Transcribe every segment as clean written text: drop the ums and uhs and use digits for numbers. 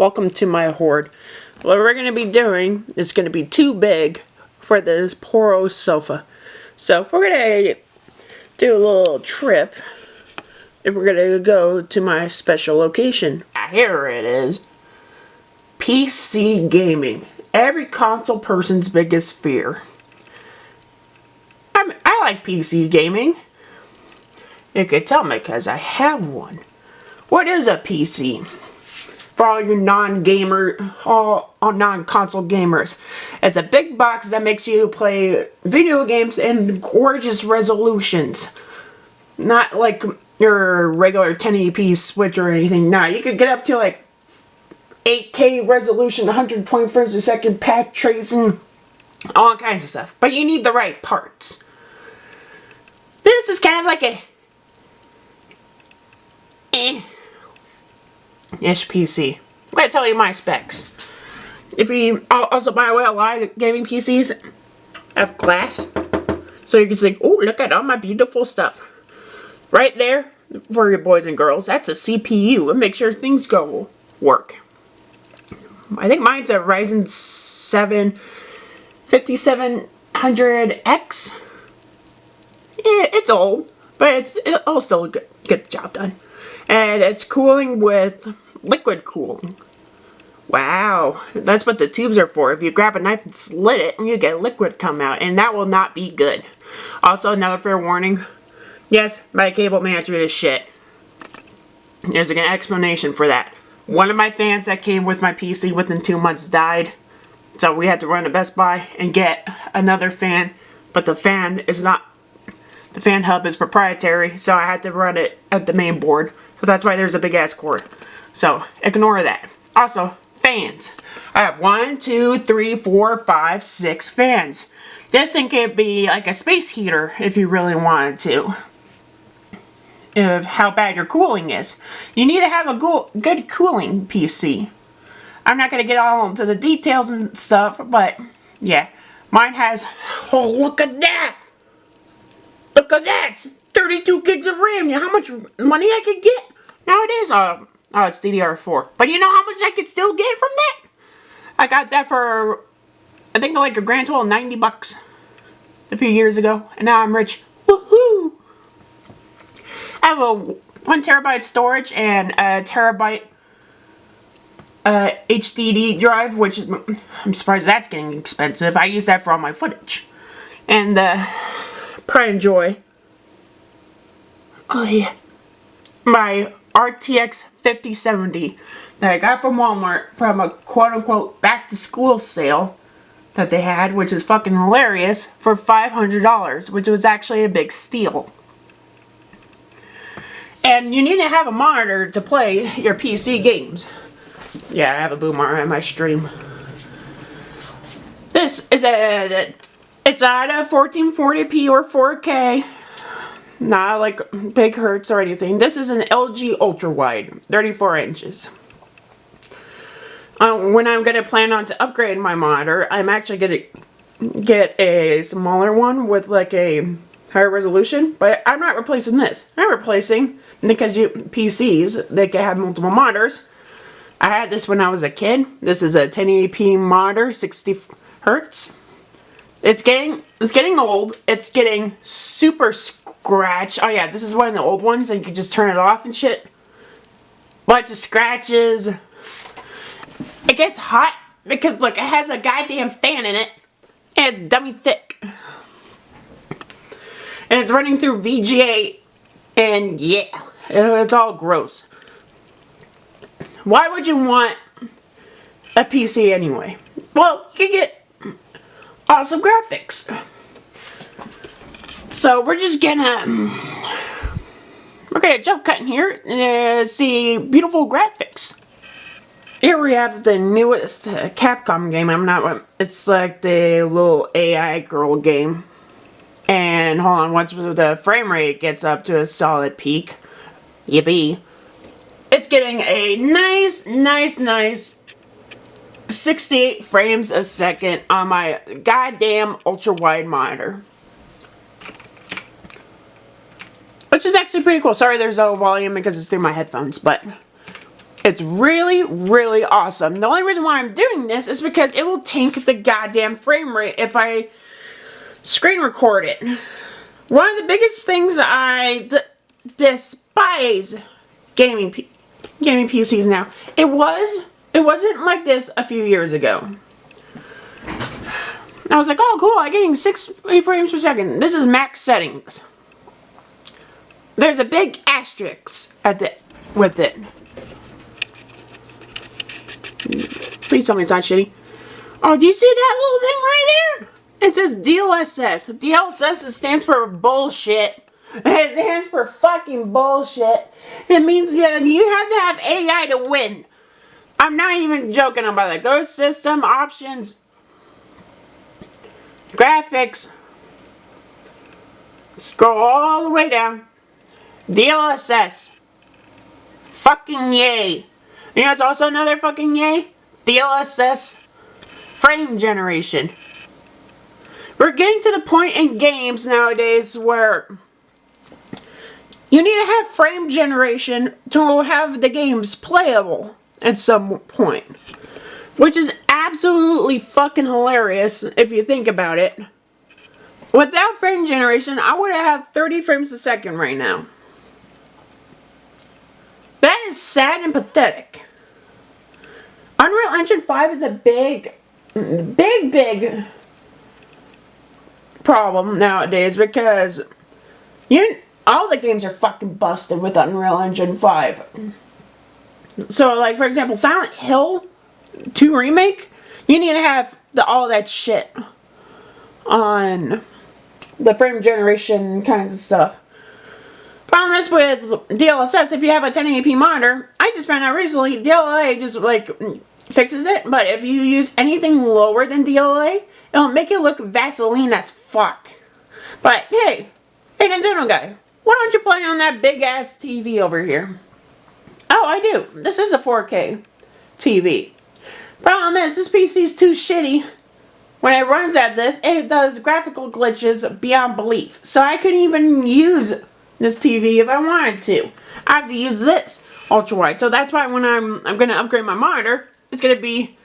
welcome to my hoard. What we're going to be doing is going to be too big for this poor old sofa. So we're going to do a little trip and we're going to go to my special location. Here it is. PC gaming. Every console person's biggest fear. I like PC gaming. You can tell me because I have one. What is a PC? For all you non-console gamers. It's a big box that makes you play video games in gorgeous resolutions. Not like your regular 1080p Switch or anything. Nah, you could get up to like 8K resolution, 120 frames per second, path tracing, all kinds of stuff. But you need the right parts. This is kind of like a ish PC. I'm going to tell you my specs. If you also, by the way, a lot of gaming PCs have glass. So you can say, oh, look at all my beautiful stuff. Right there, for your boys and girls, that's a CPU. It makes sure things work. I think mine's a Ryzen 7 5700X. It's old, but it'll still get the job done. And it's cooling with liquid cooling. Wow, that's what the tubes are for. If you grab a knife and slit it, you get liquid come out, and that will not be good. Also, another fair warning. Yes, my cable management is shit. There's an explanation for that. One of my fans that came with my PC within 2 months died. So we had to run to Best Buy and get another fan. But the fan is not... The fan hub is proprietary, so I had to run it at the main board. So that's why there's a big ass cord. So ignore that. Also, fans. I have 1, 2, 3, 4, 5, 6 fans. This thing can be like a space heater if you really wanted to. Of how bad your cooling is. You need to have a good cooling PC. I'm not going to get all into the details and stuff, but yeah. Mine has, oh look at that! Look at that! 32 gigs of RAM. You know how much money I could get? Nowadays, oh it's DDR4. But you know how much I could still get from that? I got that for, I think like a grand total of 90 bucks a few years ago. And now I'm rich. Woohoo! I have a 1 terabyte storage and a terabyte HDD drive, which I'm surprised that's getting expensive. I use that for all my footage. And pride and joy. Oh yeah. My RTX 5070 that I got from Walmart from a quote-unquote back-to-school sale that they had, which is fucking hilarious, for $500, which was actually a big steal. And you need to have a monitor to play your PC games. Yeah, I have a boomer on my stream. This is it's at a 1440p or 4K. Not like big hertz or anything. This is an LG ultra wide, 34 inches. When I'm going to plan on to upgrade my monitor, I'm actually going to get a smaller one with like a higher resolution. But I'm not replacing this. I'm replacing, because PCs, they can have multiple monitors. I had this when I was a kid. This is a 1080p monitor, 60 hertz. It's getting old. It's getting super scratched. Oh yeah, this is one of the old ones, and you can just turn it off and shit. Bunch of scratches. It gets hot because look, it has a goddamn fan in it, and it's dummy thick, and it's running through VGA, and yeah, it's all gross. Why would you want a PC anyway? Well, you can get awesome graphics. So we're gonna jump cut in here and see beautiful graphics. Here we have the newest Capcom game. It's like the little AI girl game. And hold on, once the frame rate gets up to a solid peak, yippee, it's getting a nice 68 frames a second on my goddamn ultra wide monitor. Which is actually pretty cool. Sorry there's no volume because it's through my headphones, but It's really, really awesome. The only reason why I'm doing this is because it will tank the goddamn frame rate if I screen record it. One of the biggest things I despise gaming PCs now. It wasn't like this a few years ago. I was like, oh cool, I'm getting 60 frames per second. This is max settings. There's a big asterisk with it. Please tell me it's not shitty. Oh, do you see that little thing right there? It says DLSS. DLSS stands for bullshit. It stands for fucking bullshit. It means you have to have AI to win. I'm not even joking about the ghost system, options, graphics. Scroll all the way down. DLSS. Fucking yay. You know it's also another fucking yay? DLSS frame generation. We're getting to the point in games nowadays where you need to have frame generation to have the games playable at some point. Which is absolutely fucking hilarious if you think about it. Without frame generation, I would have 30 frames a second right now. That is sad and pathetic. Unreal Engine 5 is a big problem nowadays because all the games are fucking busted with Unreal Engine 5. So, like, for example, Silent Hill 2 Remake, you need to have all that shit on the frame generation kinds of stuff. Problem is with DLSS, if you have a 1080p monitor, I just found out recently, DLA just, like, fixes it. But if you use anything lower than DLA, it'll make it look Vaseline as fuck. But, hey Nintendo guy, why don't you play on that big-ass TV over here? Oh, I do. This is a 4K TV. Problem is, this PC's too shitty. When it runs at this, it does graphical glitches beyond belief. So I couldn't even use this TV if I wanted to. I have to use this ultra wide. So that's why when I'm gonna upgrade my monitor, it's gonna be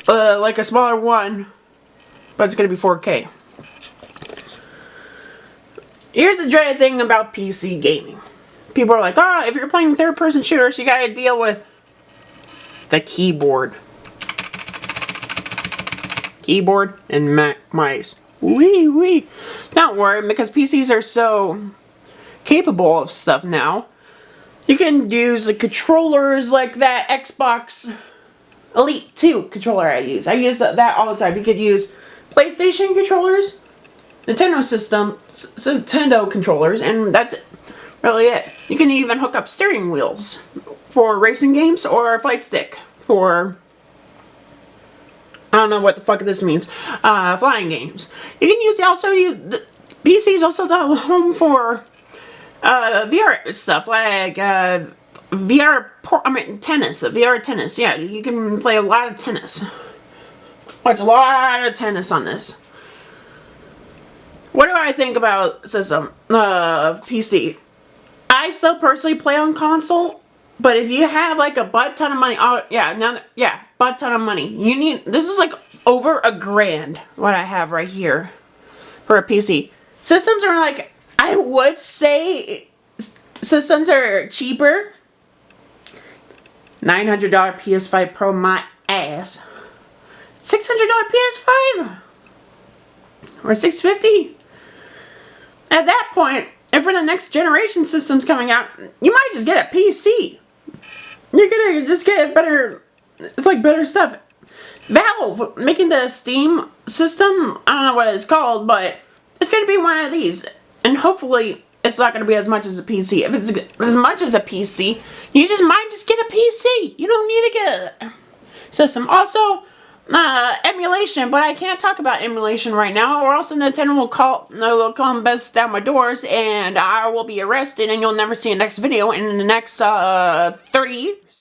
like a smaller one, but it's gonna be 4K. Here's the dreaded thing about PC gaming. People are like, oh, if you're playing third-person shooters, you gotta deal with the keyboard. Keyboard and mice. Wee. Don't worry, because PCs are so capable of stuff now. You can use the controllers like that Xbox Elite 2 controller I use. I use that all the time. You could use PlayStation controllers, Nintendo controllers, and that's really it. You can even hook up steering wheels for racing games or a flight stick for, I don't know what the fuck this means, flying games. You can use the PC is also the home for VR stuff like VR tennis. Yeah, you can play a lot of tennis. Watch a lot of tennis on this. What do I think about system PC? I still personally play on console, but if you have like a butt ton of money, butt ton of money. This is like over $1,000 what I have right here for a PC. Systems are like, I would say systems are cheaper. $900 PS5 Pro, my ass. $600 PS5 or $650. At that point, and for the next generation systems coming out, you might just get a PC. You're gonna just get better. It's like better stuff. Valve making the Steam system. I don't know what it's called, but it's gonna be one of these, and hopefully it's not gonna be as much as a PC. If it's as much as a PC, you might just get a PC. You don't need to get a system. Also, emulation, but I can't talk about emulation right now, or else Nintendo will come bust down my doors, and I will be arrested, and you'll never see a next video in the next 30 years.